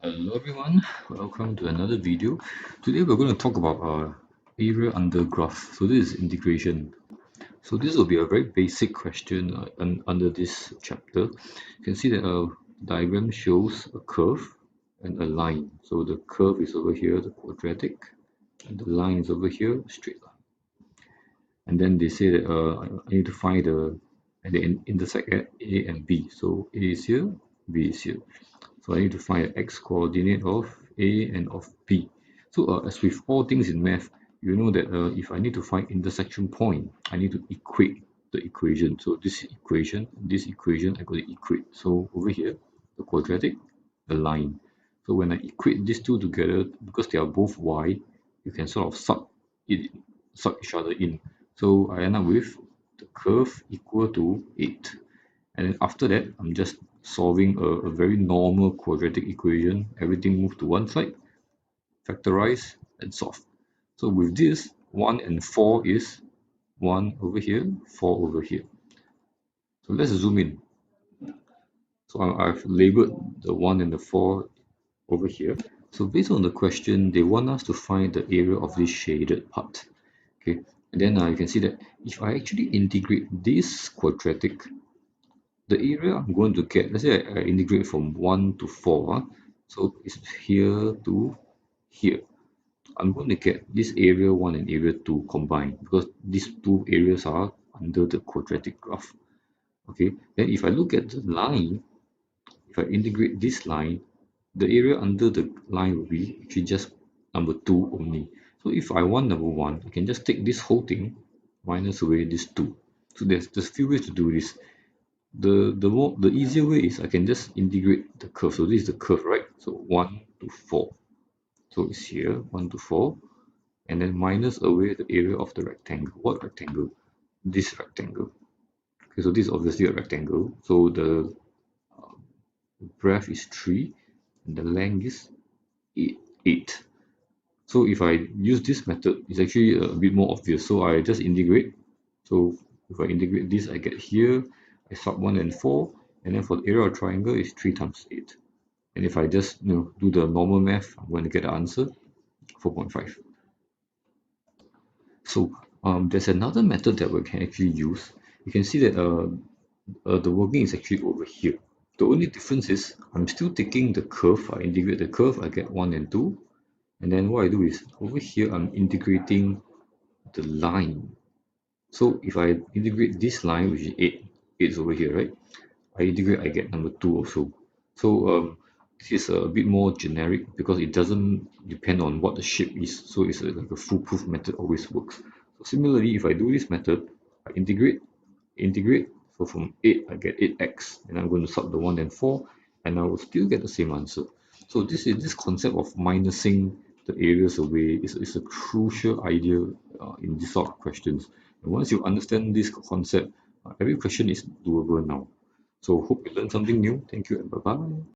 Hello everyone, welcome to another video. Today we're going to talk about area under graph. So this is integration. So this will be a very basic question under this chapter. You can see that a diagram shows a curve and a line. So the curve is over here, the quadratic, and the line is over here, straight line. And then they say that I need to find the intersect at A and B. So A is here, B is here. So I need to find the x coordinate of A and of B. So as with all things in math, you know that if I need to find intersection point, I need to equate the equation. So this equation, I got to equate. So over here, the quadratic, the line. So when I equate these two together, because they are both y, you can sort of suck each other in. So I end up with the curve equal to 8. And then after that, I'm just solving a very normal quadratic equation. Everything move to one side, factorize, and solve. So with this, 1 and 4 is 1 over here, 4 over here. So let's zoom in. So I've labeled the 1 and the 4 over here. So based on the question, they want us to find the area of this shaded part. Okay, and then you can see that if I actually integrate this quadratic, the area I'm going to get, let's say I integrate from 1 to 4, so it's here to here. I'm going to get this area 1 and area 2 combined because these two areas are under the quadratic graph. Okay, then if I look at the line, if I integrate this line, the area under the line will be actually just number 2 only. So if I want number 1, I can just take this whole thing minus away this 2. So there's a few ways to do this. The easier way is I can just integrate the curve. So this is the curve, right? So 1 to 4. So it's here 1 to 4, and then minus away the area of the rectangle. What rectangle? This rectangle. Okay, so this is obviously a rectangle. So the breadth is 3 and the length is 8. So if I use this method, it's actually a bit more obvious. So I just integrate. So if I integrate this, I get here, I sub 1 and 4, and then for the area of triangle is 3 times 8. And if I just do the normal math, I'm going to get the answer 4.5. So there's another method that we can actually use. You can see that the working is actually over here. The only difference is I'm still taking the curve. I integrate the curve, I get 1 and 2. And then what I do is over here, I'm integrating the line. So if I integrate this line, which is 8 is over here, right? I integrate, I get number 2 also. So this is a bit more generic because it doesn't depend on what the shape is. So it's like a foolproof method always works. So similarly, if I do this method, I integrate. So from 8, I get 8x, and I'm going to sub the 1 and 4, and I will still get the same answer. So this concept of minusing the areas away is a crucial idea in this sort of questions. And once you understand this concept, every question is doable now. So hope you learned something new. Thank you and bye-bye.